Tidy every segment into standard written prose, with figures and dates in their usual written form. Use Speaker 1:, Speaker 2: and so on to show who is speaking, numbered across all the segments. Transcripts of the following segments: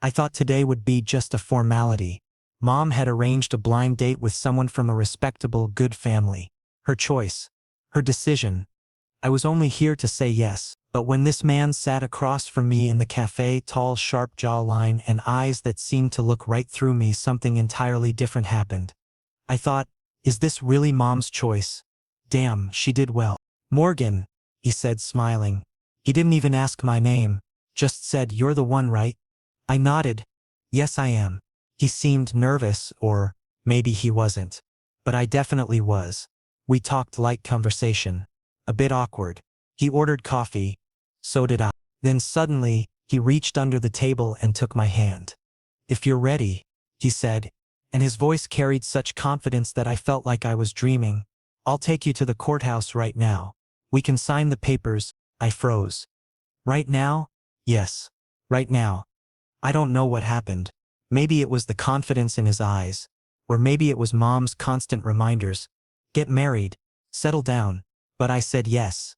Speaker 1: I thought today would be just a formality. Mom had arranged a blind date with someone from a respectable, good family. Her choice. Her decision. I was only here to say yes. But when this man sat across from me in the cafe, tall, sharp jawline and eyes that seemed to look right through me, something entirely different happened. I thought, is this really Mom's choice? Damn, she did well. Morgan, he said, smiling. He didn't even ask my name, just said, "You're the one, right?" I nodded. Yes, I am. He seemed nervous, or maybe he wasn't. But I definitely was. We talked light conversation. A bit awkward. He ordered coffee. So did I. Then suddenly, he reached under the table and took my hand. "If you're ready," he said, and his voice carried such confidence that I felt like I was dreaming. "I'll take you to the courthouse right now. We can sign the papers." I froze. Right now? Yes. Right now. I don't know what happened. Maybe it was the confidence in his eyes. Or maybe it was Mom's constant reminders. Get married. Settle down. But I said yes.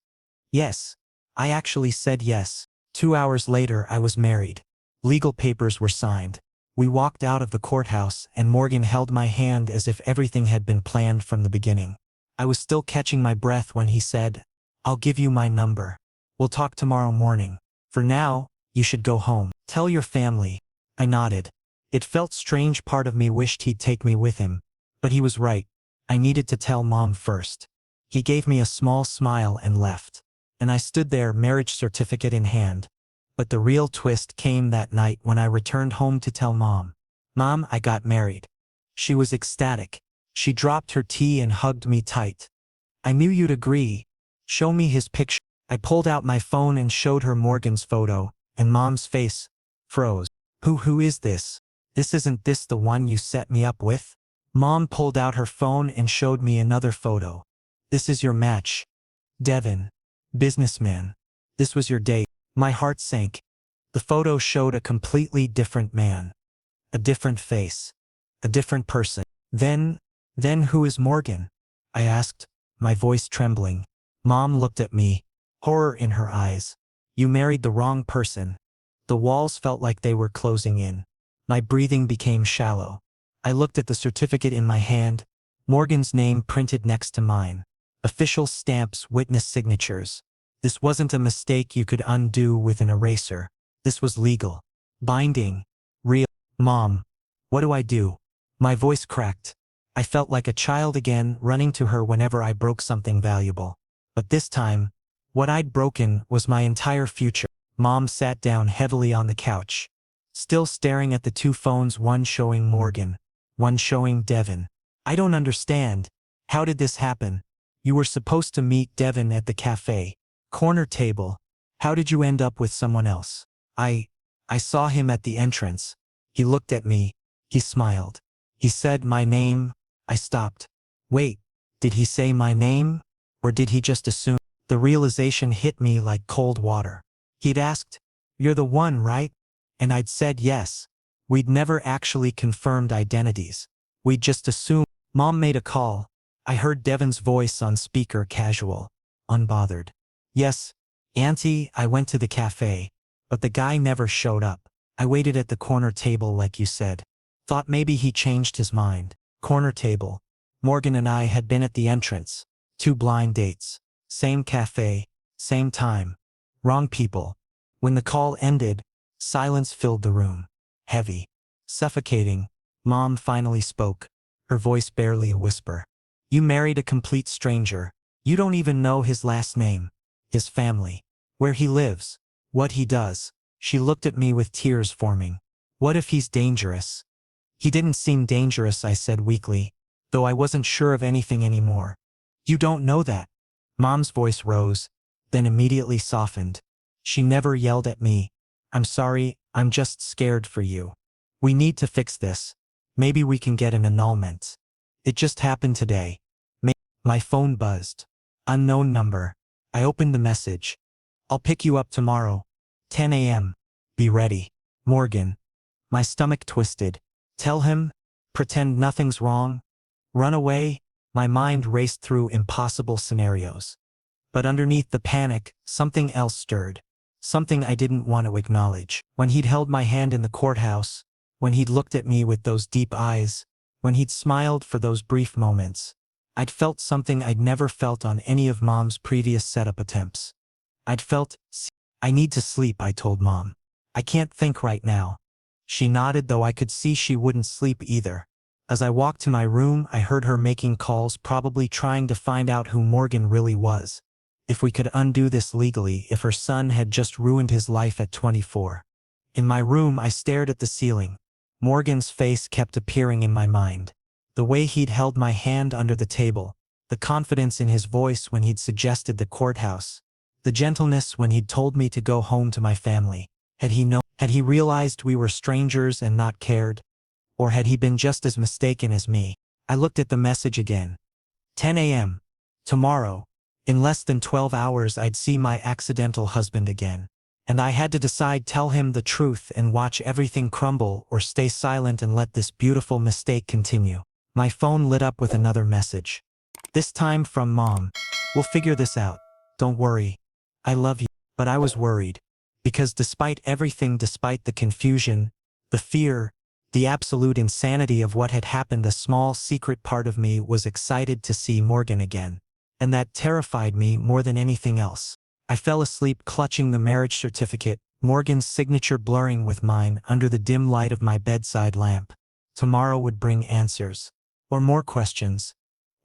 Speaker 1: Yes. I actually said yes. 2 hours later, I was married. Legal papers were signed. We walked out of the courthouse, and Morgan held my hand as if everything had been planned from the beginning. I was still catching my breath when he said, "I'll give you my number. We'll talk tomorrow morning. For now, you should go home. Tell your family." I nodded. It felt strange. Part of me wished he'd take me with him. But he was right. I needed to tell Mom first. He gave me a small smile and left. And I stood there, marriage certificate in hand. But the real twist came that night when I returned home to tell Mom. "Mom, I got married." She was ecstatic. She dropped her tea and hugged me tight. "I knew you'd agree. Show me his picture." I pulled out my phone and showed her Morgan's photo, and Mom's face froze. Who is this? Isn't this the one you set me up with?" Mom pulled out her phone and showed me another photo. "This is your match. Devin. Businessman. This was your date." My heart sank. The photo showed a completely different man. A different face. A different person. Then who is Morgan?" I asked, my voice trembling. Mom looked at me, horror in her eyes. "You married the wrong person." The walls felt like they were closing in. My breathing became shallow. I looked at the certificate in my hand. Morgan's name printed next to mine. Official stamps, witness signatures. This wasn't a mistake you could undo with an eraser. This was legal. Binding. Real. "Mom, what do I do?" My voice cracked. I felt like a child again, running to her whenever I broke something valuable. But this time, what I'd broken was my entire future. Mom sat down heavily on the couch, still staring at the two phones, one showing Morgan, one showing Devin. "I don't understand. How did this happen? You were supposed to meet Devin at the cafe. Corner table. How did you end up with someone else?" I saw him at the entrance. He looked at me. He smiled. He said my name." I stopped. Wait, did he say my name? Or did he just assume? The realization hit me like cold water. He'd asked, "You're the one, right?" And I'd said yes. We'd never actually confirmed identities. We'd just assumed. Mom made a call. I heard Devin's voice on speaker, casual, unbothered. "Yes, Auntie, I went to the cafe. But the guy never showed up. I waited at the corner table like you said. Thought maybe he changed his mind." Corner table. Morgan and I had been at the entrance. 2 blind dates. Same cafe. Same time. Wrong people. When the call ended, silence filled the room. Heavy. Suffocating. Mom finally spoke. Her voice barely a whisper. "You married a complete stranger. You don't even know his last name. His family. Where he lives. What he does." She looked at me with tears forming. "What if he's dangerous?" "He didn't seem dangerous," I said weakly, though I wasn't sure of anything anymore. "You don't know that." Mom's voice rose, then immediately softened. She never yelled at me. "I'm sorry, I'm just scared for you. We need to fix this. Maybe we can get an annulment. It just happened today." My phone buzzed. Unknown number. I opened the message. "I'll pick you up tomorrow. 10 a.m. Be ready. Morgan." My stomach twisted. Tell him? Pretend nothing's wrong? Run away? My mind raced through impossible scenarios. But underneath the panic, something else stirred. something I didn't want to acknowledge. When he'd held my hand in the courthouse, when he'd looked at me with those deep eyes, when he'd smiled for those brief moments, I'd felt something I'd never felt on any of Mom's previous setup attempts. I'd felt, I need to sleep, I told Mom. I can't think right now. She nodded, though I could see she wouldn't sleep either. As I walked to my room, I heard her making calls, probably trying to find out who Morgan really was. If we could undo this legally, if her son had just ruined his life at 24. In my room, I stared at the ceiling. Morgan's face kept appearing in my mind. The way he'd held my hand under the table, the confidence in his voice when he'd suggested the courthouse, the gentleness when he'd told me to go home to my family. Had he realized we were strangers and not cared? Or had he been just as mistaken as me? I looked at the message again. 10 a.m. Tomorrow. In less than 12 hours I'd see my accidental husband again. And I had to decide, tell him the truth and watch everything crumble, or stay silent and let this beautiful mistake continue. My phone lit up with another message. This time from Mom. We'll figure this out. Don't worry. I love you. But I was worried. Because despite everything, despite the confusion, the fear, the absolute insanity of what had happened, a small secret part of me was excited to see Morgan again. And that terrified me more than anything else. I fell asleep clutching the marriage certificate, Morgan's signature blurring with mine under the dim light of my bedside lamp. Tomorrow would bring answers. Or more questions.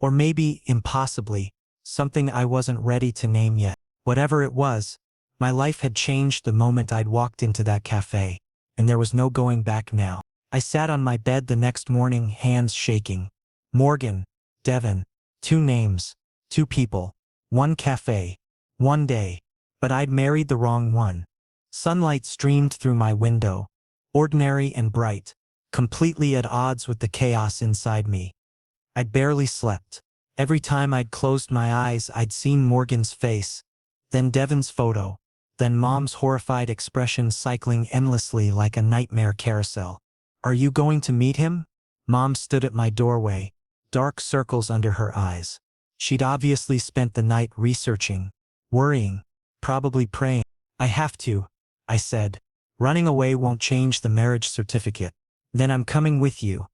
Speaker 1: Or maybe, impossibly, something I wasn't ready to name yet. Whatever it was, my life had changed the moment I'd walked into that cafe. And there was no going back now. I sat on my bed the next morning, hands shaking. Morgan, Devon, 2 names, 2 people, 1 cafe, 1 day. But I'd married the wrong one. Sunlight streamed through my window, ordinary and bright, completely at odds with the chaos inside me. I'd barely slept. Every time I'd closed my eyes, I'd seen Morgan's face, then Devon's photo, then Mom's horrified expression cycling endlessly like a nightmare carousel. Are you going to meet him? Mom stood at my doorway, dark circles under her eyes. She'd obviously spent the night researching, worrying, probably praying. I have to, I said. Running away won't change the marriage certificate. Then I'm coming with you.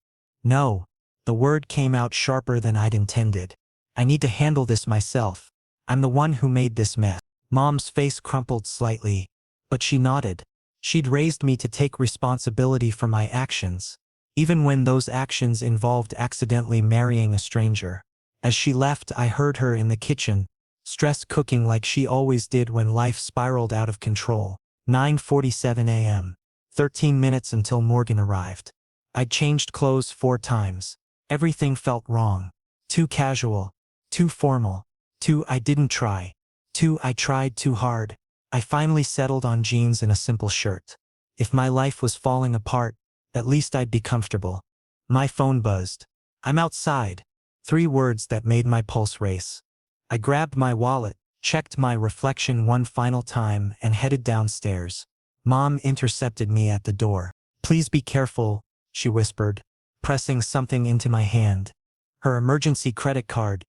Speaker 1: No. The word came out sharper than I'd intended. I need to handle this myself. I'm the one who made this mess. Mom's face crumpled slightly, but she nodded. She'd raised me to take responsibility for my actions, even when those actions involved accidentally marrying a stranger. As she left, I heard her in the kitchen, stress cooking like she always did when life spiraled out of control. 9:47 a.m. 13 minutes until Morgan arrived. I'd changed clothes 4 times. Everything felt wrong. Too casual. Too formal. Too I didn't try. Too I tried too hard. I finally settled on jeans and a simple shirt. If my life was falling apart, at least I'd be comfortable. My phone buzzed. I'm outside. 3 words that made my pulse race. I grabbed my wallet, checked my reflection one final time, and headed downstairs. Mom intercepted me at the door. Please be careful, she whispered, pressing something into my hand. Her emergency credit card.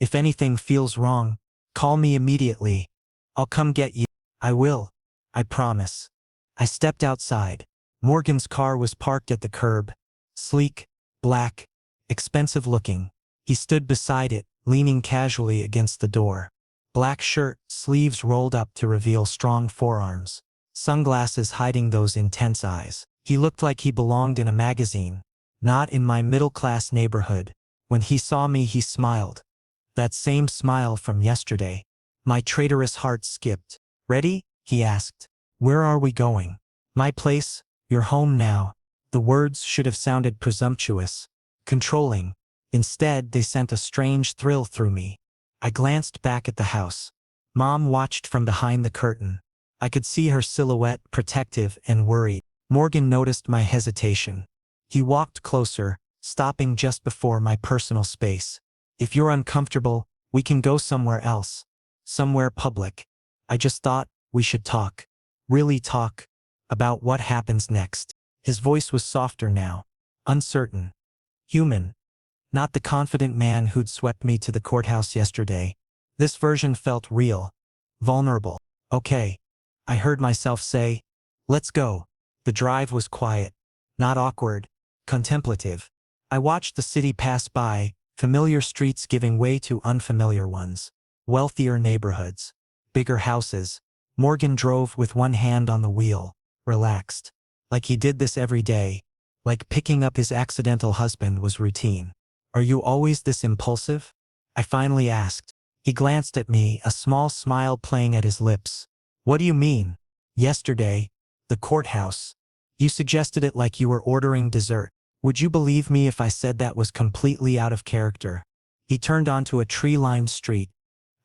Speaker 1: If anything feels wrong, call me immediately. I'll come get you. I will. I promise. I stepped outside. Morgan's car was parked at the curb. Sleek, black, expensive looking. He stood beside it, leaning casually against the door. Black shirt, sleeves rolled up to reveal strong forearms. Sunglasses hiding those intense eyes. He looked like he belonged in a magazine, not in my middle-class neighborhood. When he saw me, he smiled. That same smile from yesterday. My traitorous heart skipped. Ready? He asked. Where are we going? My place, your home now. The words should have sounded presumptuous, controlling. Instead, they sent a strange thrill through me. I glanced back at the house. Mom watched from behind the curtain. I could see her silhouette, protective and worried. Morgan noticed my hesitation. He walked closer, stopping just before my personal space. If you're uncomfortable, we can go somewhere else. Somewhere public. I just thought we should talk. Really talk. About what happens next. His voice was softer now. Uncertain. Human. Not the confident man who'd swept me to the courthouse yesterday. This version felt real. Vulnerable. Okay. I heard myself say, "Let's go." The drive was quiet, not awkward, contemplative. I watched the city pass by, familiar streets giving way to unfamiliar ones. Wealthier neighborhoods, bigger houses. Morgan drove with one hand on the wheel, relaxed. Like he did this every day. Like picking up his accidental husband was routine. "Are you always this impulsive?" I finally asked. He glanced at me, a small smile playing at his lips. "What do you mean?" "Yesterday, the courthouse. You suggested it like you were ordering dessert. Would you believe me if I said that was completely out of character?" He turned onto a tree-lined street.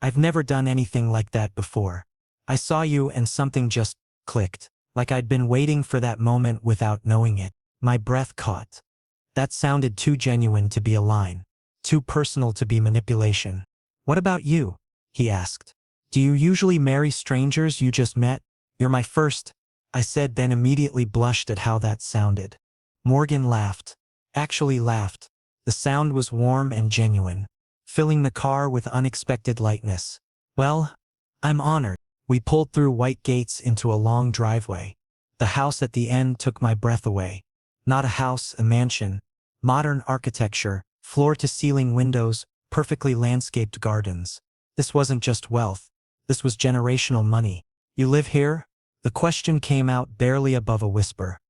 Speaker 1: "I've never done anything like that before. I saw you and something just clicked. Like I'd been waiting for that moment without knowing it." My breath caught. That sounded too genuine to be a line. Too personal to be manipulation. "What about you?" he asked. "Do you usually marry strangers you just met?" "You're my first," I said, then immediately blushed at how that sounded. Morgan laughed. Actually laughed. The sound was warm and genuine, filling the car with unexpected lightness. "Well, I'm honored." We pulled through white gates into a long driveway. The house at the end took my breath away. Not a house, a mansion. Modern architecture, floor-to-ceiling windows, perfectly landscaped gardens. This wasn't just wealth. This was generational money. "You live here?" The question came out barely above a whisper.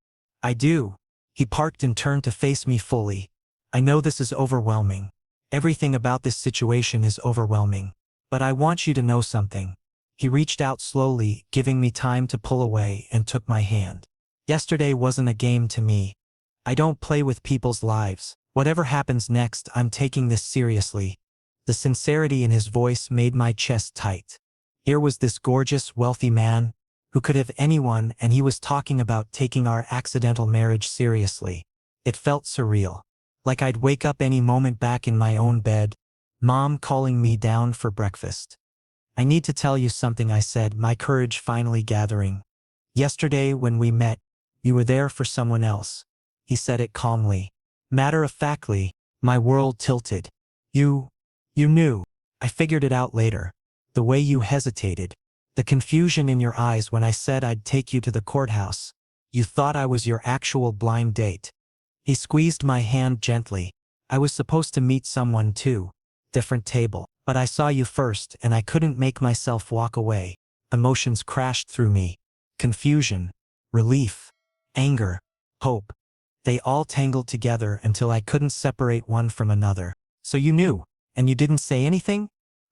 Speaker 1: "I do." He parked and turned to face me fully. "I know this is overwhelming. Everything about this situation is overwhelming. But I want you to know something." He reached out slowly, giving me time to pull away, and took my hand. "Yesterday wasn't a game to me. I don't play with people's lives. Whatever happens next, I'm taking this seriously." The sincerity in his voice made my chest tight. Here was this gorgeous, wealthy man who could have anyone, and he was talking about taking our accidental marriage seriously. It felt surreal. Like I'd wake up any moment back in my own bed, Mom calling me down for breakfast. "I need to tell you something," I said, my courage finally gathering. "Yesterday when we met, you were there for someone else." He said it calmly. Matter-of-factly. My world tilted. You knew." "I figured it out later. The way you hesitated. The confusion in your eyes when I said I'd take you to the courthouse. You thought I was your actual blind date." He squeezed my hand gently. "I was supposed to meet someone too. Different table. But I saw you first and I couldn't make myself walk away." Emotions crashed through me. Confusion, relief, anger, hope. They all tangled together until I couldn't separate one from another. "So you knew, and you didn't say anything?"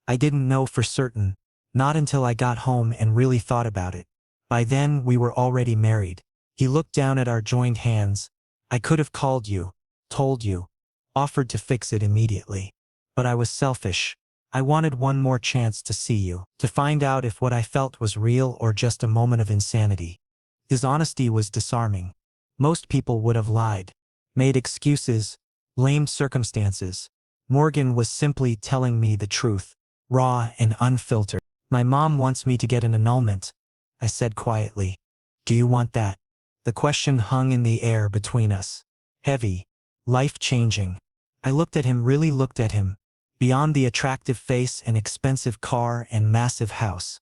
Speaker 1: "I didn't know for certain. Not until I got home and really thought about it. By then we were already married." He looked down at our joined hands. "I could have called you, told you, offered to fix it immediately. But I was selfish. I wanted one more chance to see you, to find out if what I felt was real or just a moment of insanity." His honesty was disarming. Most people would have lied, made excuses, blamed circumstances. Morgan was simply telling me the truth, raw and unfiltered. "My mom wants me to get an annulment," I said quietly. "Do you want that?" The question hung in the air between us. Heavy, life-changing. I looked at him, really looked at him. Beyond the attractive face and expensive car and massive house,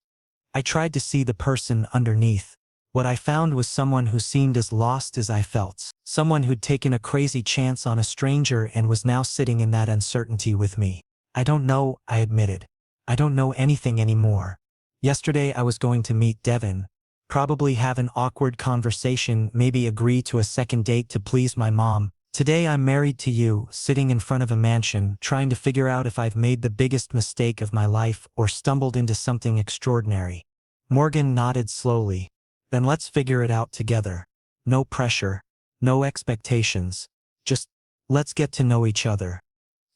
Speaker 1: I tried to see the person underneath. What I found was someone who seemed as lost as I felt. Someone who'd taken a crazy chance on a stranger and was now sitting in that uncertainty with me. "I don't know," I admitted. "I don't know anything anymore. Yesterday I was going to meet Devin, probably have an awkward conversation, maybe agree to a second date to please my mom. Today I'm married to you, sitting in front of a mansion, trying to figure out if I've made the biggest mistake of my life or stumbled into something extraordinary." Morgan nodded slowly. "Then let's figure it out together. No pressure, no expectations. Just let's get to know each other.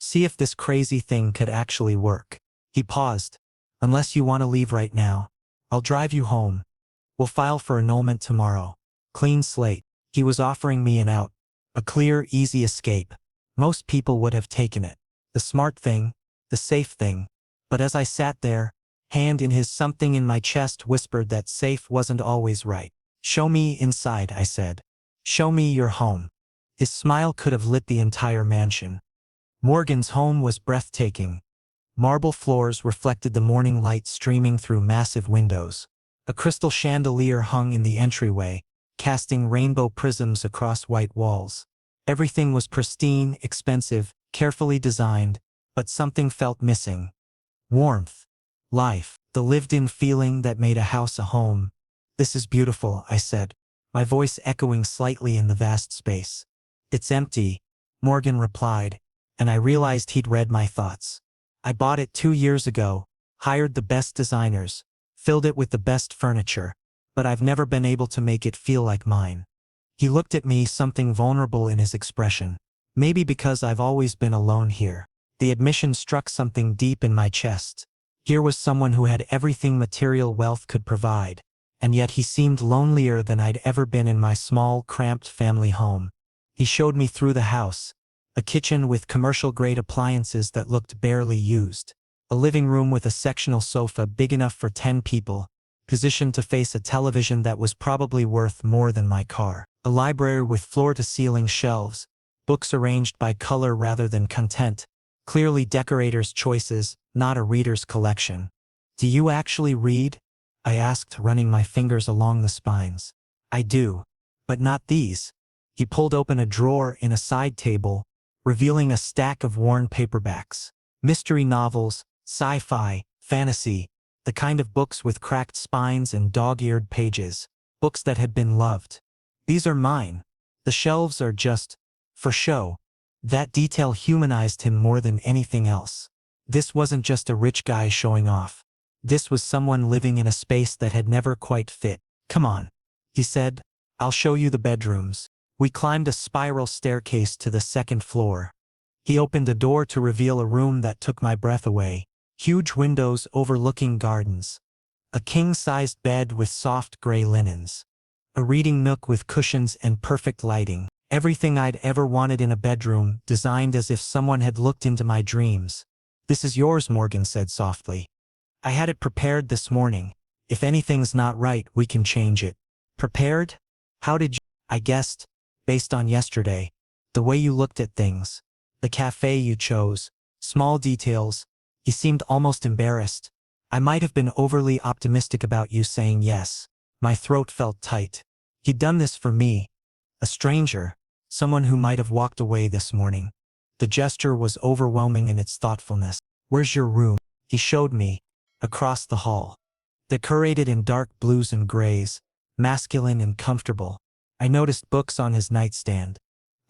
Speaker 1: See if this crazy thing could actually work." He paused. "Unless you want to leave right now, I'll drive you home. We'll file for annulment tomorrow. Clean slate." He was offering me an out. A clear, easy escape. Most people would have taken it. The smart thing, the safe thing. But as I sat there, hand in his, something in my chest whispered that safe wasn't always right. "Show me inside," I said. "Show me your home." His smile could have lit the entire mansion. Morgan's home was breathtaking. Marble floors reflected the morning light streaming through massive windows. A crystal chandelier hung in the entryway, casting rainbow prisms across white walls. Everything was pristine, expensive, carefully designed, but something felt missing. Warmth. Life. The lived-in feeling that made a house a home. "This is beautiful," I said, my voice echoing slightly in the vast space. "It's empty," Morgan replied, and I realized he'd read my thoughts. "I bought it 2 years ago, hired the best designers, filled it with the best furniture, but I've never been able to make it feel like mine." He looked at me, something vulnerable in his expression. Maybe because I've always been alone here. The admission struck something deep in my chest. Here was someone who had everything material wealth could provide, and yet he seemed lonelier than I'd ever been in my small, cramped family home. He showed me through the house, a kitchen with commercial-grade appliances that looked barely used, a living room with a sectional sofa big enough for 10 people, positioned to face a television that was probably worth more than my car, a library with floor-to-ceiling shelves, books arranged by color rather than content, clearly decorators' choices, not a reader's collection. "Do you actually read?" I asked, running my fingers along the spines. "I do. But not these." He pulled open a drawer in a side table, revealing a stack of worn paperbacks. Mystery novels, sci-fi, fantasy, the kind of books with cracked spines and dog-eared pages. Books that had been loved. "These are mine. The shelves are just for show." That detail humanized him more than anything else. This wasn't just a rich guy showing off. This was someone living in a space that had never quite fit. "Come on," he said. "I'll show you the bedrooms." We climbed a spiral staircase to the second floor. He opened a door to reveal a room that took my breath away. Huge windows overlooking gardens. A king-sized bed with soft gray linens. A reading nook with cushions and perfect lighting. Everything I'd ever wanted in a bedroom, designed as if someone had looked into my dreams. "This is yours," Morgan said softly. "I had it prepared this morning. If anything's not right, we can change it." "Prepared? How did you—" I guessed, based on yesterday. "The way you looked at things. The cafe you chose. Small details." He seemed almost embarrassed. "I might have been overly optimistic about you saying yes." My throat felt tight. He'd done this for me. A stranger. Someone who might have walked away this morning. The gesture was overwhelming in its thoughtfulness. "Where's your room?" He showed me. Across the hall. Decorated in dark blues and grays. Masculine and comfortable. I noticed books on his nightstand.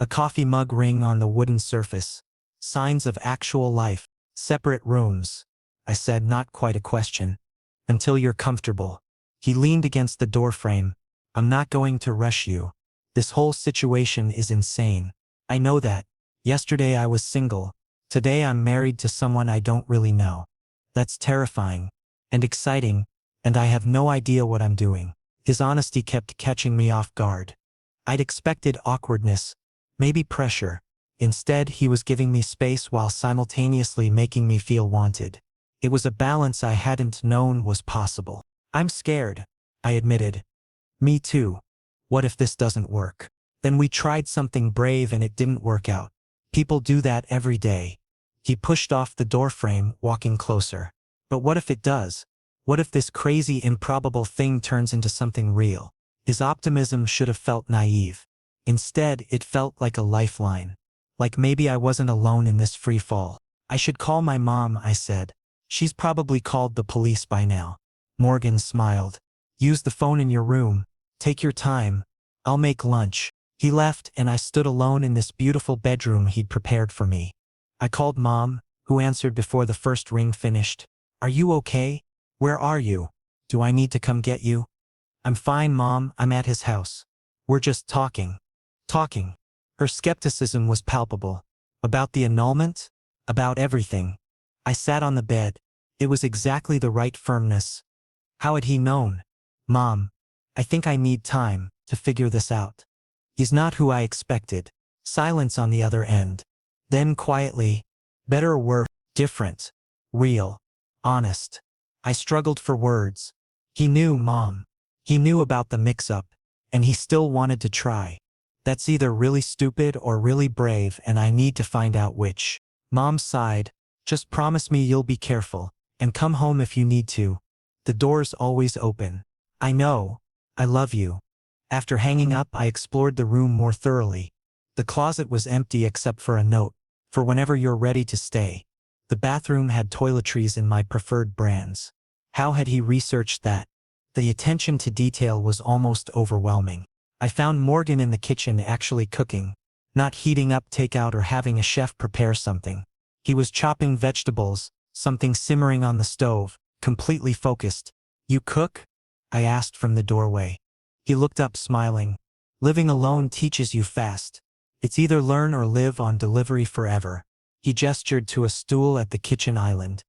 Speaker 1: A coffee mug ring on the wooden surface. Signs of actual life. "Separate rooms," I said, not quite a question. "Until you're comfortable." He leaned against the doorframe. "I'm not going to rush you. This whole situation is insane. I know that. Yesterday I was single. Today I'm married to someone I don't really know. That's terrifying. And exciting. And I have no idea what I'm doing." His honesty kept catching me off guard. I'd expected awkwardness. Maybe pressure. Instead, he was giving me space while simultaneously making me feel wanted. It was a balance I hadn't known was possible. "I'm scared," I admitted. "Me too. What if this doesn't work?" "Then we tried something brave and it didn't work out. People do that every day." He pushed off the doorframe, walking closer. "But what if it does? What if this crazy, improbable thing turns into something real?" His optimism should have felt naive. Instead, it felt like a lifeline. Like maybe I wasn't alone in this free fall. "I should call my mom," I said. "She's probably called the police by now." Morgan smiled. "Use the phone in your room. Take your time. I'll make lunch." He left and I stood alone in this beautiful bedroom he'd prepared for me. I called Mom, who answered before the first ring finished. "Are you okay? Where are you? Do I need to come get you?" "I'm fine, Mom. I'm at his house. We're just talking." Talking. Her skepticism was palpable. About the annulment? About everything. I sat on the bed. It was exactly the right firmness. How had he known? "Mom, I think I need time to figure this out." He's not who I expected. Silence on the other end. Then quietly, "Better or worse, different. Real. Honest." I struggled for words. He knew, Mom. He knew about the mix-up, and he still wanted to try. That's either really stupid or really brave, and I need to find out which. Mom sighed. "Just promise me you'll be careful, and come home if you need to. The door's always open." I know. I love you. After hanging up, I explored the room more thoroughly. The closet was empty except for a note, for whenever you're ready to stay. The bathroom had toiletries in my preferred brands. How had he researched that? The attention to detail was almost overwhelming. I found Morgan in the kitchen actually cooking, not heating up takeout or having a chef prepare something. He was chopping vegetables, something simmering on the stove, completely focused. You cook? I asked from the doorway. He looked up smiling. Living alone teaches you fast. It's either learn or live on delivery forever. He gestured to a stool at the kitchen island.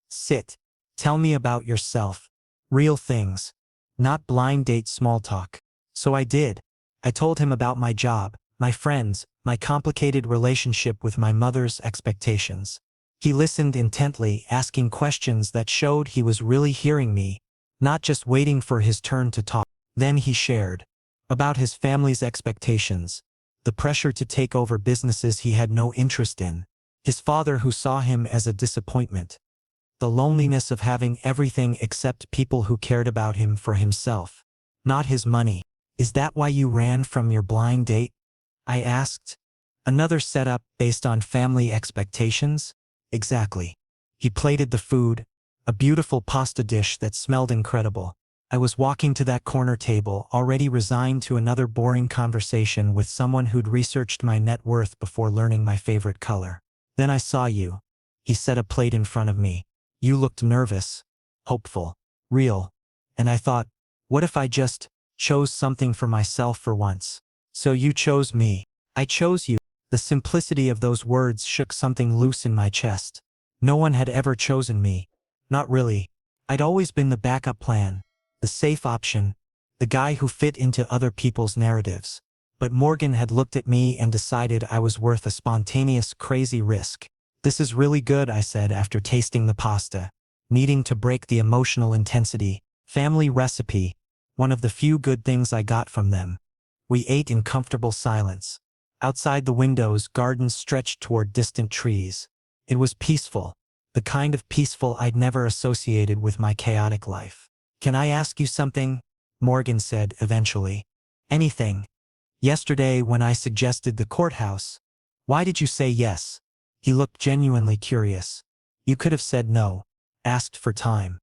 Speaker 1: Sit. Tell me about yourself. Real things. Not blind date small talk. So I did. I told him about my job, my friends, my complicated relationship with my mother's expectations. He listened intently, asking questions that showed he was really hearing me, not just waiting for his turn to talk. Then he shared about his family's expectations, the pressure to take over businesses he had no interest in, his father who saw him as a disappointment, the loneliness of having everything except people who cared about him for himself, not his money. Is that why you ran from your blind date? I asked. Another setup based on family expectations? Exactly. He plated the food, a beautiful pasta dish that smelled incredible. I was walking to that corner table, already resigned to another boring conversation with someone who'd researched my net worth before learning my favorite color. Then I saw you. He set a plate in front of me. You looked nervous, hopeful, real. And I thought, what if I just chose something for myself for once? So you chose me. I chose you. The simplicity of those words shook something loose in my chest. No one had ever chosen me. Not really. I'd always been the backup plan, the safe option, the guy who fit into other people's narratives. But Morgan had looked at me and decided I was worth a spontaneous, crazy risk. This is really good, I said after tasting the pasta, needing to break the emotional intensity. Family recipe, one of the few good things I got from them. We ate in comfortable silence. Outside the windows, gardens stretched toward distant trees. It was peaceful, the kind of peaceful I'd never associated with my chaotic life. Can I ask you something? Morgan said eventually. Anything. Yesterday when I suggested the courthouse, why did you say yes? He looked genuinely curious. You could have said no, asked for time,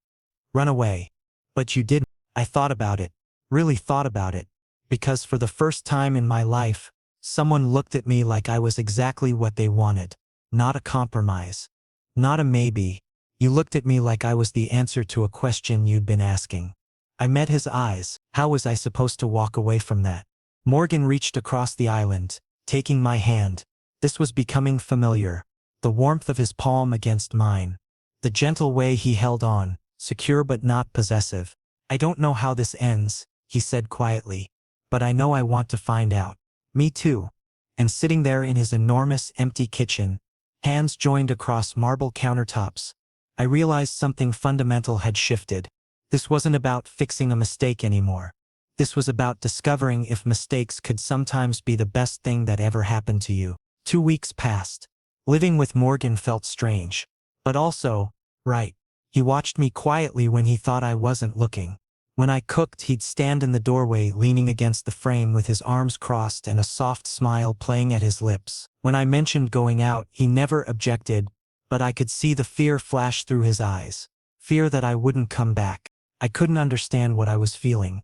Speaker 1: run away. But you didn't. I thought about it, really thought about it, because for the first time in my life, someone looked at me like I was exactly what they wanted, not a compromise, not a maybe. You looked at me like I was the answer to a question you'd been asking. I met his eyes. How was I supposed to walk away from that? Morgan reached across the island, taking my hand. This was becoming familiar. The warmth of his palm against mine. The gentle way he held on, secure but not possessive. I don't know how this ends, he said quietly, but I know I want to find out. Me too. And sitting there in his enormous empty kitchen, hands joined across marble countertops, I realized something fundamental had shifted. This wasn't about fixing a mistake anymore. This was about discovering if mistakes could sometimes be the best thing that ever happened to you. 2 weeks passed. Living with Morgan felt strange, but also right. He watched me quietly when he thought I wasn't looking. When I cooked, he'd stand in the doorway leaning against the frame with his arms crossed and a soft smile playing at his lips. When I mentioned going out, he never objected, but I could see the fear flash through his eyes. Fear that I wouldn't come back. I couldn't understand what I was feeling.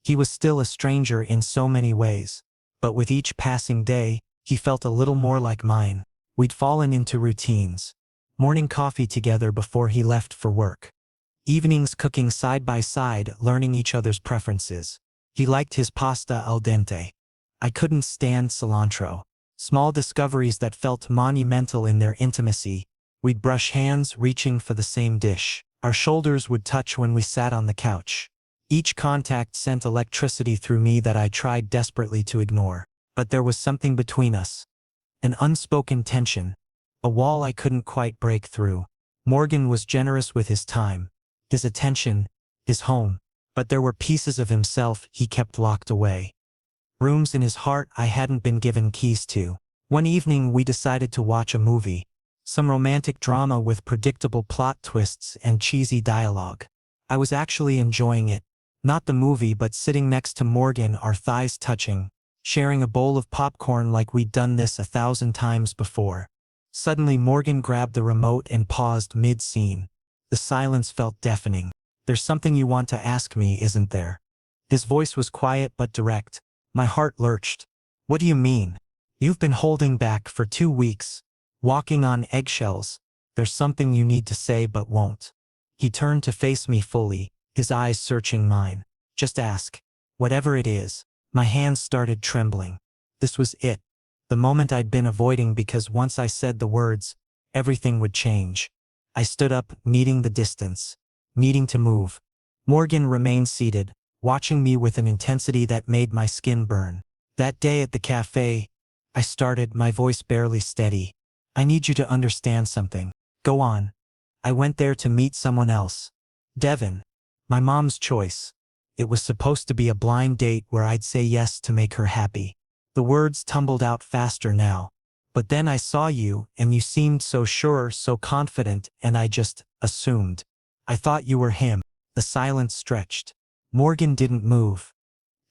Speaker 1: He was still a stranger in so many ways, but with each passing day, he felt a little more like mine. We'd fallen into routines. Morning coffee together before he left for work. Evenings cooking side by side, learning each other's preferences. He liked his pasta al dente. I couldn't stand cilantro. Small discoveries that felt monumental in their intimacy. We'd brush hands, reaching for the same dish. Our shoulders would touch when we sat on the couch. Each contact sent electricity through me that I tried desperately to ignore. But there was something between us. An unspoken tension. A wall I couldn't quite break through. Morgan was generous with his time, his attention, his home. But there were pieces of himself he kept locked away. Rooms in his heart I hadn't been given keys to. One evening we decided to watch a movie. Some romantic drama with predictable plot twists and cheesy dialogue. I was actually enjoying it. Not the movie, but sitting next to Morgan, our thighs touching, sharing a bowl of popcorn like we'd done this 1,000 times before. Suddenly Morgan grabbed the remote and paused mid-scene. The silence felt deafening. "There's something you want to ask me, isn't there?" His voice was quiet but direct. My heart lurched. "What do you mean? You've been holding back for 2 weeks, walking on eggshells. There's something you need to say but won't." He turned to face me fully, his eyes searching mine. "Just ask. Whatever it is." My hands started trembling. This was it. The moment I'd been avoiding, because once I said the words, everything would change. I stood up, needing the distance, needing to move. Morgan remained seated, watching me with an intensity that made my skin burn. "That day at the café," I started, my voice barely steady. "I need you to understand something." "Go on." "I went there to meet someone else. Devin. My mom's choice. It was supposed to be a blind date where I'd say yes to make her happy." The words tumbled out faster now. "But then I saw you, and you seemed so sure, so confident, and I just assumed. I thought you were him." The silence stretched. Morgan didn't move,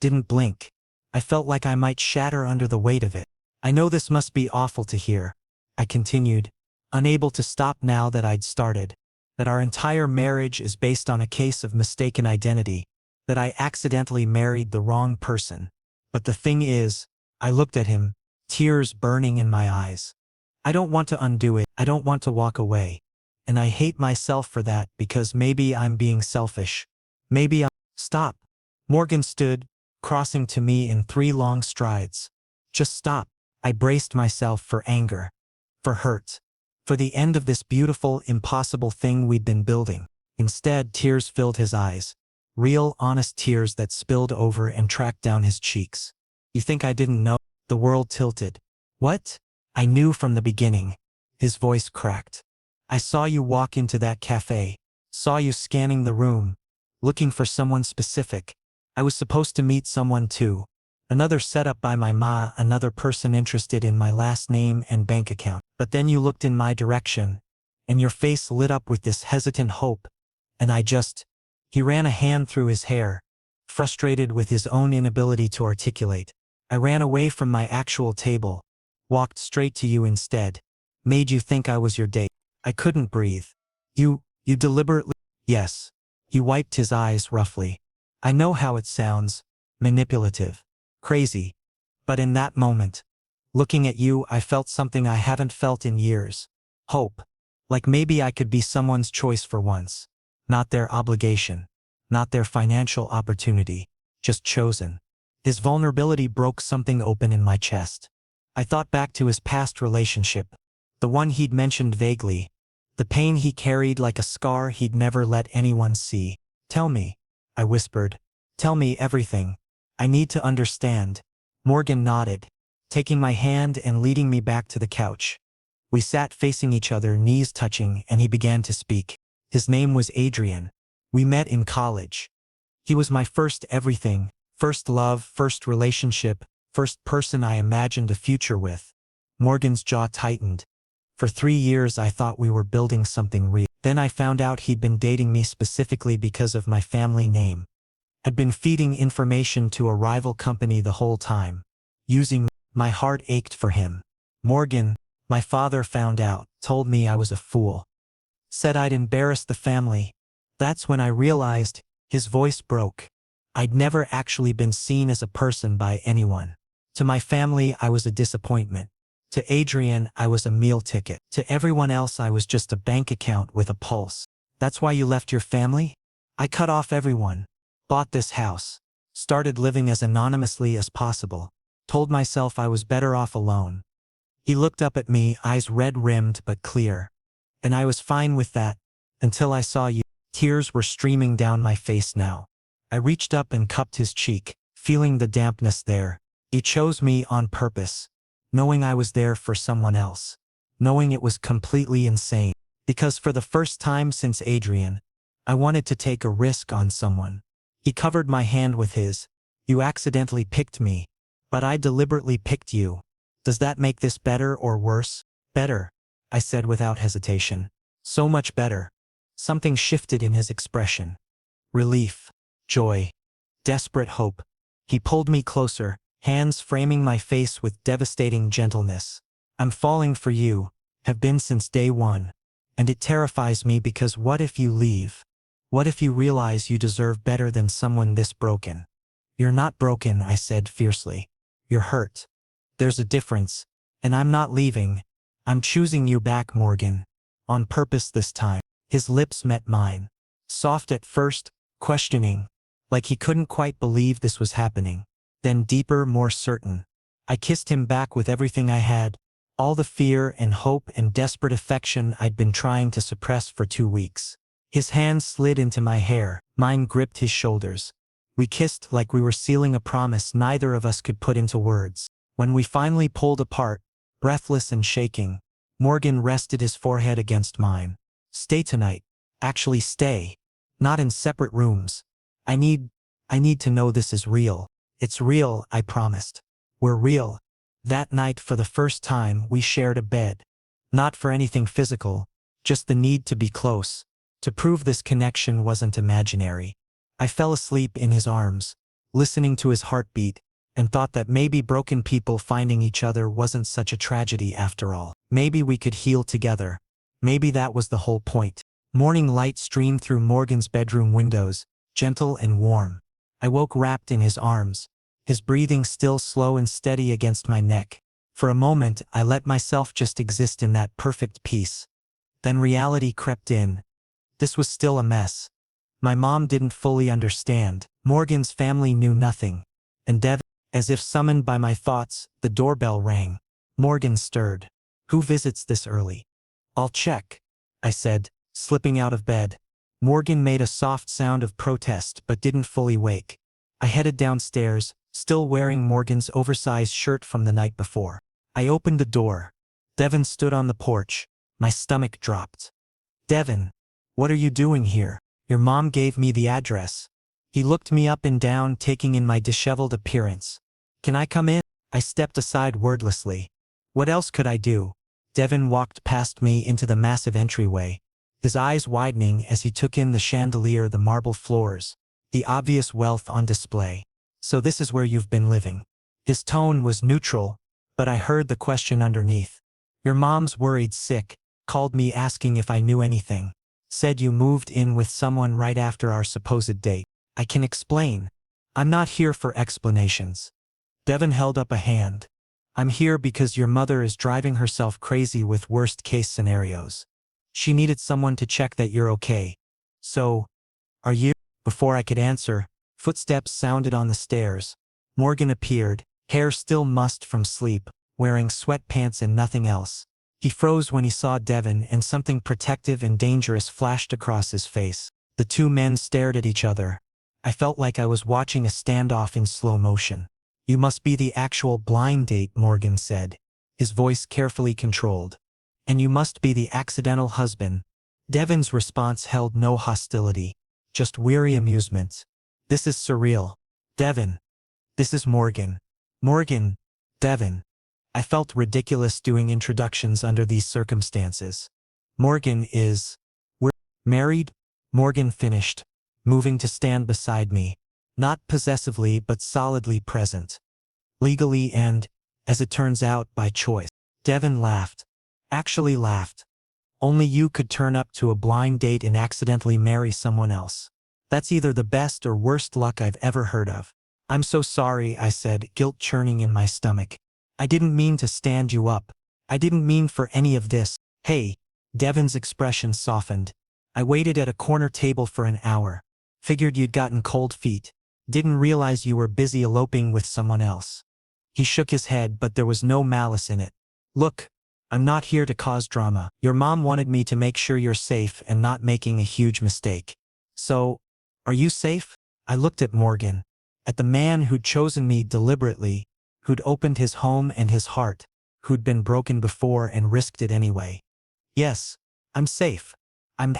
Speaker 1: didn't blink. I felt like I might shatter under the weight of it. "I know this must be awful to hear," I continued, unable to stop now that I'd started. "That our entire marriage is based on a case of mistaken identity. That I accidentally married the wrong person. But the thing is," I looked at him, tears burning in my eyes, "I don't want to undo it. I don't want to walk away. And I hate myself for that, because maybe I'm being selfish. Maybe I'm—" "Stop." Morgan stood, crossing to me in 3 long strides. "Just stop." I braced myself for anger, for hurt, for the end of this beautiful, impossible thing we'd been building. Instead, tears filled his eyes. Real, honest tears that spilled over and tracked down his cheeks. "You think I didn't know?" The world tilted. "What?" "I knew from the beginning." His voice cracked. "I saw you walk into that cafe. Saw you scanning the room, looking for someone specific. I was supposed to meet someone too. Another setup by my ma, another person interested in my last name and bank account. But then you looked in my direction, and your face lit up with this hesitant hope, and I just—" He ran a hand through his hair, frustrated with his own inability to articulate. "I ran away from my actual table, walked straight to you instead. Made you think I was your date." I couldn't breathe. You deliberately—" "Yes." He wiped his eyes roughly. "I know how it sounds. Manipulative. Crazy. But in that moment, looking at you, I felt something I haven't felt in years. Hope. Like maybe I could be someone's choice for once. Not their obligation. Not their financial opportunity. Just chosen." His vulnerability broke something open in my chest. I thought back to his past relationship. The one he'd mentioned vaguely. The pain he carried like a scar he'd never let anyone see. "Tell me," I whispered. "Tell me everything. I need to understand." Morgan nodded, taking my hand and leading me back to the couch. We sat facing each other, knees touching, and he began to speak. His name was Adrian. We met in college. He was my first everything, first love, first relationship, first person I imagined a future with. Morgan's jaw tightened. For 3 years I thought we were building something real. Then I found out he'd been dating me specifically because of my family name. Had been feeding information to a rival company the whole time. Using— My heart ached for him. "Morgan, my father found out, told me I was a fool. Said I'd embarrassed the family." That's when I realized. His voice broke. I'd never actually been seen as a person by anyone. To my family, I was a disappointment. To Adrian, I was a meal ticket. To everyone else, I was just a bank account with a pulse. "That's why you left your family?" "I cut off everyone. Bought this house. Started living as anonymously as possible. Told myself I was better off alone." He looked up at me, eyes red-rimmed but clear. "And I was fine with that, until I saw you." Tears were streaming down my face now. I reached up and cupped his cheek, feeling the dampness there. "He chose me on purpose. Knowing I was there for someone else. Knowing it was completely insane. Because for the first time since Adrian, I wanted to take a risk on someone." He covered my hand with his. "You accidentally picked me. But I deliberately picked you. Does that make this better or worse?" "Better," I said without hesitation. "So much better." Something shifted in his expression. Relief. Joy. desperate hope. He pulled me closer, hands framing my face with devastating gentleness. I'm falling for you, have been since day one. And it terrifies me because what if you leave? What if you realize you deserve better than someone this broken? You're not broken, I said fiercely. You're hurt. There's a difference. And I'm not leaving. I'm choosing you back, Morgan. On purpose this time. His lips met mine. Soft at first, questioning. Like he couldn't quite believe this was happening. Then deeper, more certain. I kissed him back with everything I had. All the fear and hope and desperate affection I'd been trying to suppress for 2 weeks. His hands slid into my hair. Mine gripped his shoulders. We kissed like we were sealing a promise neither of us could put into words. When we finally pulled apart, breathless and shaking, Morgan rested his forehead against mine. Stay tonight. Actually stay. Not in separate rooms. I need to know this is real. It's real, I promised. We're real. That night for the first time we shared a bed. Not for anything physical, just the need to be close. To prove this connection wasn't imaginary. I fell asleep in his arms, listening to his heartbeat, and thought that maybe broken people finding each other wasn't such a tragedy after all. Maybe we could heal together. Maybe that was the whole point. Morning light streamed through Morgan's bedroom windows, gentle and warm. I woke wrapped in his arms, his breathing still slow and steady against my neck. For a moment, I let myself just exist in that perfect peace. Then reality crept in. This was still a mess. My mom didn't fully understand. Morgan's family knew nothing. And as if summoned by my thoughts, the doorbell rang. Morgan stirred. Who visits this early? I'll check, I said, slipping out of bed. Morgan made a soft sound of protest but didn't fully wake. I headed downstairs, still wearing Morgan's oversized shirt from the night before. I opened the door. Devin stood on the porch. My stomach dropped. Devin, what are you doing here? Your mom gave me the address. He looked me up and down, taking in my disheveled appearance. Can I come in? I stepped aside wordlessly. What else could I do? Devin walked past me into the massive entryway, his eyes widening as he took in the chandelier, the marble floors, the obvious wealth on display. So this is where you've been living. His tone was neutral, but I heard the question underneath. Your mom's worried sick, called me asking if I knew anything. Said you moved in with someone right after our supposed date. I can explain. I'm not here for explanations. Devin held up a hand. I'm here because your mother is driving herself crazy with worst-case scenarios. She needed someone to check that you're okay. So, are you? Before I could answer, footsteps sounded on the stairs. Morgan appeared, hair still mussed from sleep, wearing sweatpants and nothing else. He froze when he saw Devin and something protective and dangerous flashed across his face. The two men stared at each other. I felt like I was watching a standoff in slow motion. You must be the actual blind date, Morgan said, his voice carefully controlled. And you must be the accidental husband. Devin's response held no hostility, just weary amusement. This is surreal. Devin. This is Morgan. Morgan. Devin. I felt ridiculous doing introductions under these circumstances. Morgan is... We're married? Morgan finished, moving to stand beside me, not possessively but solidly present. Legally and, as it turns out, by choice. Devin laughed. Actually laughed. Only you could turn up to a blind date and accidentally marry someone else. That's either the best or worst luck I've ever heard of. I'm so sorry, I said, guilt churning in my stomach. I didn't mean to stand you up. I didn't mean for any of this. Hey, Devin's expression softened. I waited at a corner table for an hour. Figured you'd gotten cold feet. Didn't realize you were busy eloping with someone else. He shook his head, but there was no malice in it. Look, I'm not here to cause drama. Your mom wanted me to make sure you're safe and not making a huge mistake. So, are you safe? I looked at Morgan. At the man who'd chosen me deliberately, who'd opened his home and his heart, who'd been broken before and risked it anyway. Yes, I'm safe. I'm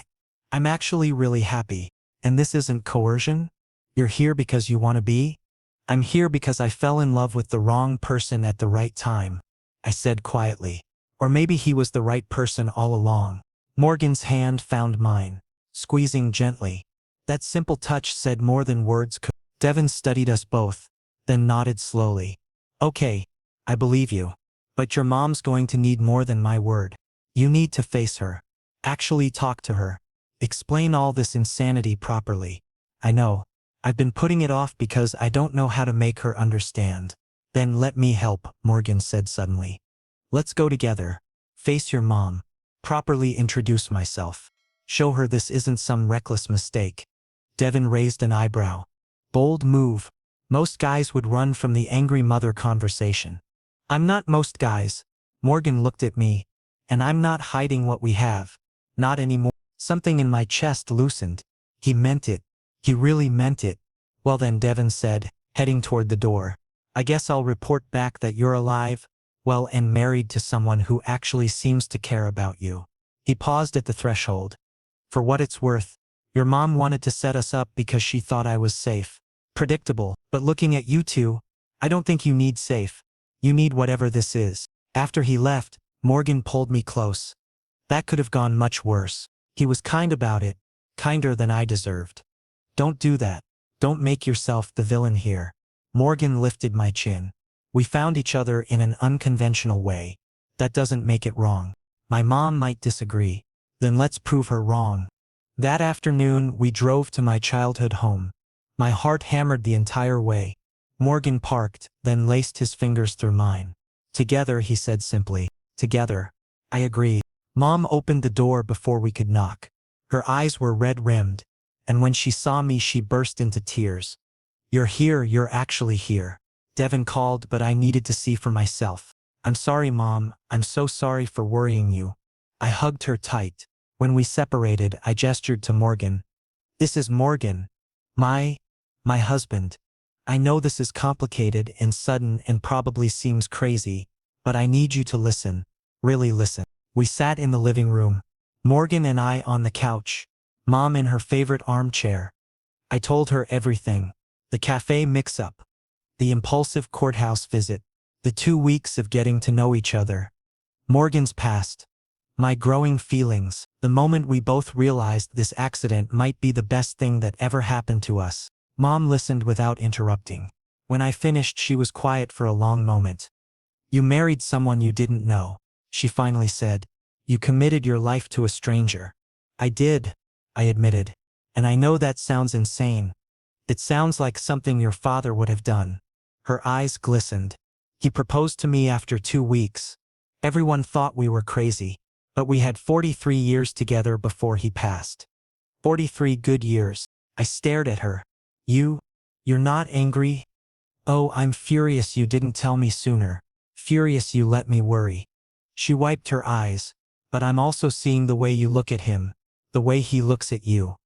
Speaker 1: actually really happy. And this isn't coercion? You're here because you want to be? I'm here because I fell in love with the wrong person at the right time, I said quietly. Or maybe he was the right person all along. Morgan's hand found mine, squeezing gently. That simple touch said more than words could. Devin studied us both, then nodded slowly. Okay, I believe you. But your mom's going to need more than my word. You need to face her. Actually talk to her. Explain all this insanity properly. I know. I've been putting it off because I don't know how to make her understand. Then let me help, Morgan said suddenly. Let's go together. Face your mom. Properly introduce myself. Show her this isn't some reckless mistake. Devin raised an eyebrow. Bold move. Most guys would run from the angry mother conversation. I'm not most guys. Morgan looked at me. And I'm not hiding what we have. Not anymore. Something in my chest loosened. He meant it. He really meant it. Well then, Devin said, heading toward the door. I guess I'll report back that you're alive, well, and married to someone who actually seems to care about you. He paused at the threshold. For what it's worth, your mom wanted to set us up because she thought I was safe. Predictable, but looking at you two, I don't think you need safe. You need whatever this is. After he left, Morgan pulled me close. That could have gone much worse. He was kind about it, kinder than I deserved. Don't do that. Don't make yourself the villain here. Morgan lifted my chin. We found each other in an unconventional way. That doesn't make it wrong. My mom might disagree. Then let's prove her wrong. That afternoon, we drove to my childhood home. My heart hammered the entire way. Morgan parked, then laced his fingers through mine. Together, he said simply. Together. I agreed. Mom opened the door before we could knock. Her eyes were red-rimmed, and when she saw me she burst into tears. You're here, you're actually here. Devin called, but I needed to see for myself. I'm sorry, Mom, I'm so sorry for worrying you. I hugged her tight. When we separated, I gestured to Morgan. This is Morgan. My husband. I know this is complicated and sudden and probably seems crazy, but I need you to listen. Really listen. We sat in the living room. Morgan and I on the couch. Mom in her favorite armchair. I told her everything. The cafe mix-up. The impulsive courthouse visit. The 2 weeks of getting to know each other. Morgan's past. My growing feelings. The moment we both realized this accident might be the best thing that ever happened to us. Mom listened without interrupting. When I finished, she was quiet for a long moment. You married someone you didn't know, she finally said. You committed your life to a stranger. I did, I admitted. And I know that sounds insane. It sounds like something your father would have done. Her eyes glistened. He proposed to me after 2 weeks. Everyone thought we were crazy. But we had 43 years together before he passed. 43 good years. I stared at her. You're not angry? Oh, I'm furious you didn't tell me sooner. Furious you let me worry. She wiped her eyes. But I'm also seeing the way you look at him. The way he looks at you.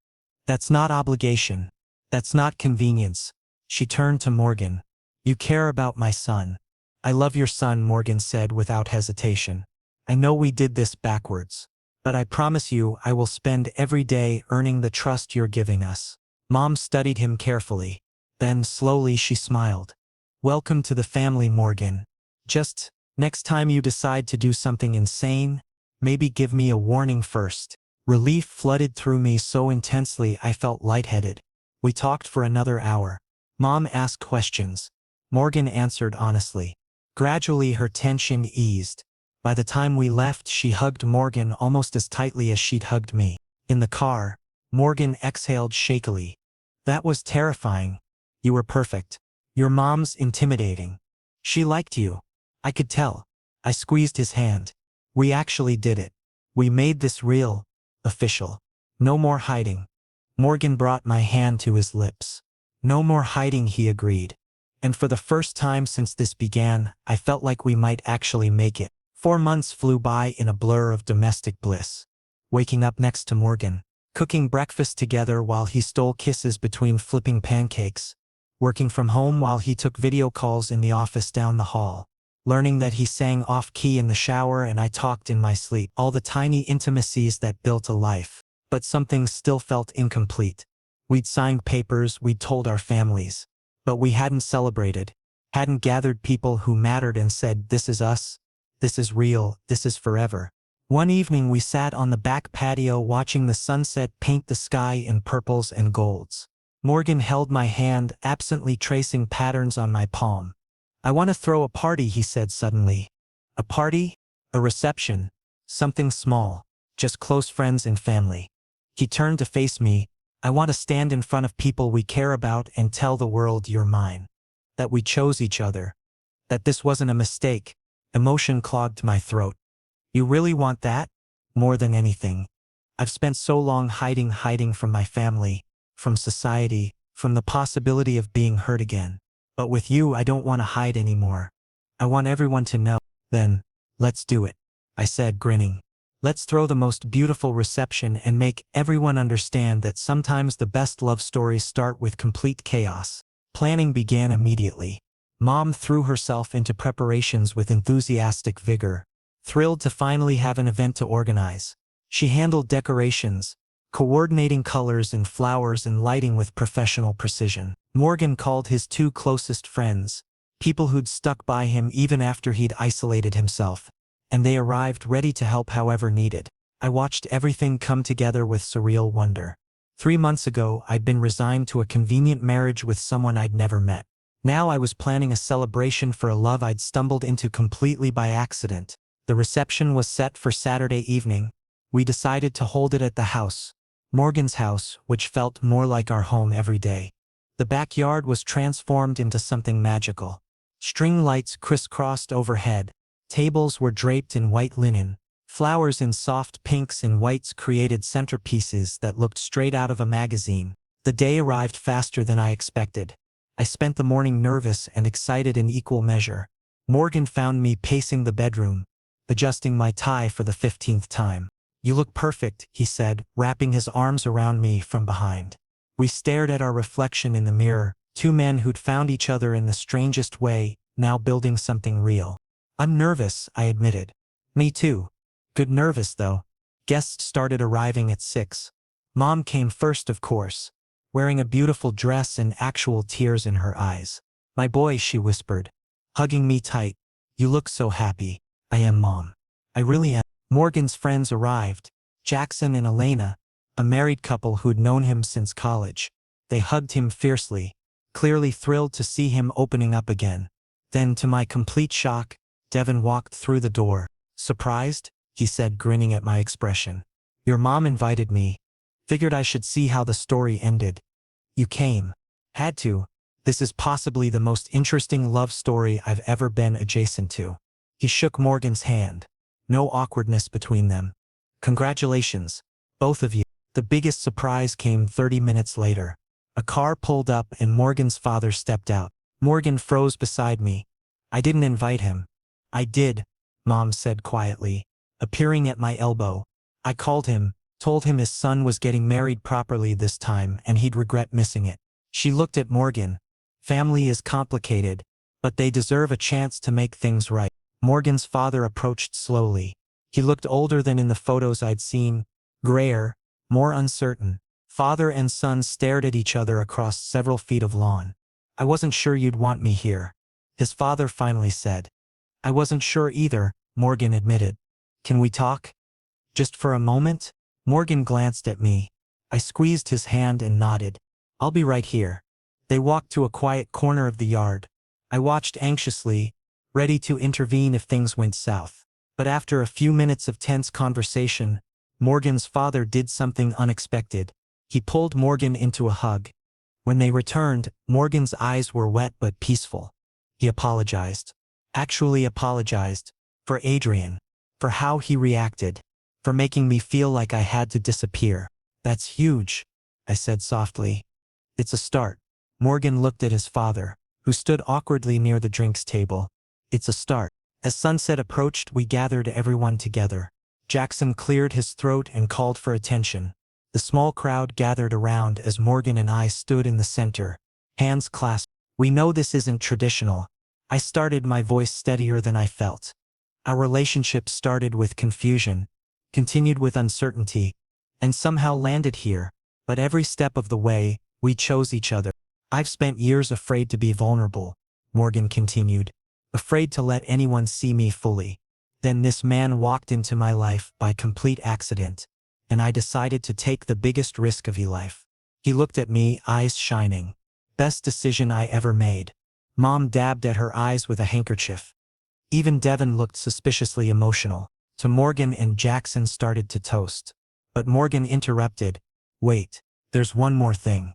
Speaker 1: That's not obligation. That's not convenience. She turned to Morgan. You care about my son. I love your son, Morgan said without hesitation. I know we did this backwards. But I promise you I will spend every day earning the trust you're giving us. Mom studied him carefully. Then slowly she smiled. Welcome to the family, Morgan. Just, next time you decide to do something insane, maybe give me a warning first. Relief flooded through me so intensely I felt lightheaded. We talked for another hour. Mom asked questions. Morgan answered honestly. Gradually her tension eased. By the time we left, she hugged Morgan almost as tightly as she'd hugged me. In the car, Morgan exhaled shakily. That was terrifying. You were perfect. Your mom's intimidating. She liked you. I could tell. I squeezed his hand. We actually did it. We made this real, official. No more hiding. Morgan brought my hand to his lips. No more hiding, he agreed. And for the first time since this began, I felt like we might actually make it. 4 months flew by in a blur of domestic bliss. Waking up next to Morgan. Cooking breakfast together while he stole kisses between flipping pancakes. Working from home while he took video calls in the office down the hall. Learning that he sang off-key in the shower and I talked in my sleep. All the tiny intimacies that built a life. But some things still felt incomplete. We'd signed papers, we'd told our families. But we hadn't celebrated. Hadn't gathered people who mattered and said, this is us. This is real, this is forever. One evening we sat on the back patio watching the sunset paint the sky in purples and golds. Morgan held my hand, absently tracing patterns on my palm. I want to throw a party, he said suddenly. A party? A reception? Something small. Just close friends and family. He turned to face me. I want to stand in front of people we care about and tell the world you're mine. That we chose each other. That this wasn't a mistake. Emotion clogged my throat. You really want that? More than anything. I've spent so long hiding from my family, from society, from the possibility of being hurt again. But with you, I don't want to hide anymore. I want everyone to know. Then, let's do it, I said, grinning. Let's throw the most beautiful reception and make everyone understand that sometimes the best love stories start with complete chaos. Planning began immediately. Mom threw herself into preparations with enthusiastic vigor, thrilled to finally have an event to organize. She handled decorations, coordinating colors and flowers and lighting with professional precision. Morgan called his two closest friends, people who'd stuck by him even after he'd isolated himself, and they arrived ready to help however needed. I watched everything come together with surreal wonder. 3 months ago, I'd been resigned to a convenient marriage with someone I'd never met. Now I was planning a celebration for a love I'd stumbled into completely by accident. The reception was set for Saturday evening. We decided to hold it at the house, Morgan's house, which felt more like our home every day. The backyard was transformed into something magical. String lights crisscrossed overhead. Tables were draped in white linen. Flowers in soft pinks and whites created centerpieces that looked straight out of a magazine. The day arrived faster than I expected. I spent the morning nervous and excited in equal measure. Morgan found me pacing the bedroom, adjusting my tie for the 15th time. You look perfect, he said, wrapping his arms around me from behind. We stared at our reflection in the mirror, two men who'd found each other in the strangest way, now building something real. I'm nervous, I admitted. Me too. Good nervous, though. Guests started arriving at 6. Mom came first, of course, wearing a beautiful dress and actual tears in her eyes. My boy, she whispered, hugging me tight. You look so happy. I am, Mom. I really am. Morgan's friends arrived, Jackson and Elena, a married couple who'd known him since college. They hugged him fiercely, clearly thrilled to see him opening up again. Then, to my complete shock, Devin walked through the door. Surprised? He said, grinning at my expression. Your mom invited me. Figured I should see how the story ended. You came. Had to. This is possibly the most interesting love story I've ever been adjacent to. He shook Morgan's hand. No awkwardness between them. Congratulations, both of you. The biggest surprise came 30 minutes later. A car pulled up and Morgan's father stepped out. Morgan froze beside me. I didn't invite him. I did, Mom said quietly, appearing at my elbow. I called him, told him his son was getting married properly this time and he'd regret missing it. She looked at Morgan. Family is complicated, but they deserve a chance to make things right. Morgan's father approached slowly. He looked older than in the photos I'd seen, grayer, more uncertain. Father and son stared at each other across several feet of lawn. I wasn't sure you'd want me here, his father finally said. I wasn't sure either, Morgan admitted. Can we talk? Just for a moment? Morgan glanced at me. I squeezed his hand and nodded. I'll be right here. They walked to a quiet corner of the yard. I watched anxiously, ready to intervene if things went south. But after a few minutes of tense conversation, Morgan's father did something unexpected. He pulled Morgan into a hug. When they returned, Morgan's eyes were wet but peaceful. He apologized. Actually apologized. For Adrian. For how he reacted. For making me feel like I had to disappear. That's huge, I said softly. It's a start. Morgan looked at his father, who stood awkwardly near the drinks table. It's a start. As sunset approached, we gathered everyone together. Jackson cleared his throat and called for attention. The small crowd gathered around as Morgan and I stood in the center, hands clasped. We know this isn't traditional. I started, my voice steadier than I felt. Our relationship started with confusion, continued with uncertainty, and somehow landed here. But every step of the way, we chose each other. I've spent years afraid to be vulnerable, Morgan continued, afraid to let anyone see me fully. Then this man walked into my life by complete accident, and I decided to take the biggest risk of your life. He looked at me, eyes shining. Best decision I ever made. Mom dabbed at her eyes with a handkerchief. Even Devin looked suspiciously emotional. So Morgan and Jackson started to toast. But Morgan interrupted. Wait, there's one more thing.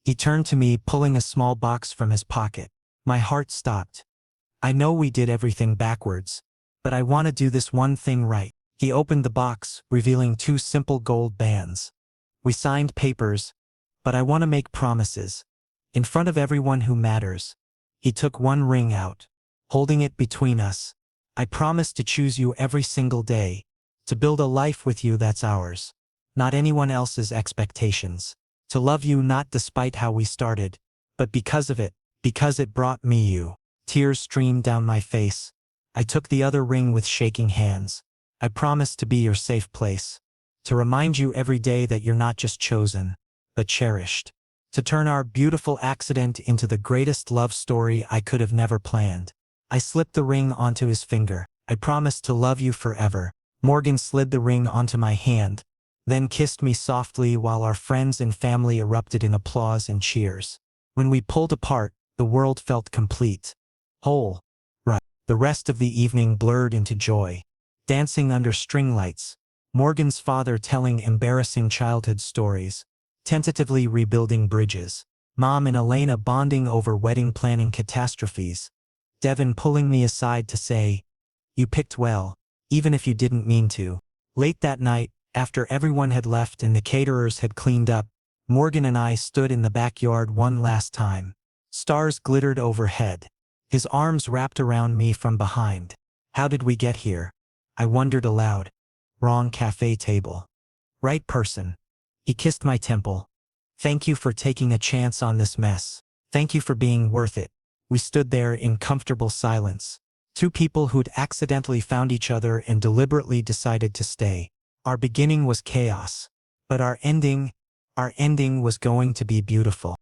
Speaker 1: He turned to me, pulling a small box from his pocket. My heart stopped. I know we did everything backwards, but I want to do this one thing right. He opened the box, revealing 2 simple gold bands. We signed papers, but I want to make promises. In front of everyone who matters. He took one ring out, holding it between us. I promise to choose you every single day, to build a life with you that's ours, not anyone else's expectations. To love you not despite how we started, but because of it, because it brought me you. Tears streamed down my face. I took the other ring with shaking hands. I promise to be your safe place. To remind you every day that you're not just chosen, but cherished. To turn our beautiful accident into the greatest love story I could have never planned. I slipped the ring onto his finger. I promise to love you forever. Morgan slid the ring onto my hand, then kissed me softly while our friends and family erupted in applause and cheers. When we pulled apart, the world felt complete. Whole. Right. The rest of the evening blurred into joy. Dancing under string lights. Morgan's father telling embarrassing childhood stories. Tentatively rebuilding bridges. Mom and Elena bonding over wedding planning catastrophes. Devin pulling me aside to say, "You picked well, even if you didn't mean to." Late that night, after everyone had left and the caterers had cleaned up, Morgan and I stood in the backyard one last time. Stars glittered overhead. His arms wrapped around me from behind. How did we get here? I wondered aloud. Wrong cafe table. Right person. He kissed my temple. Thank you for taking a chance on this mess. Thank you for being worth it. We stood there in comfortable silence. 2 people who'd accidentally found each other and deliberately decided to stay. Our beginning was chaos, but our ending was going to be beautiful.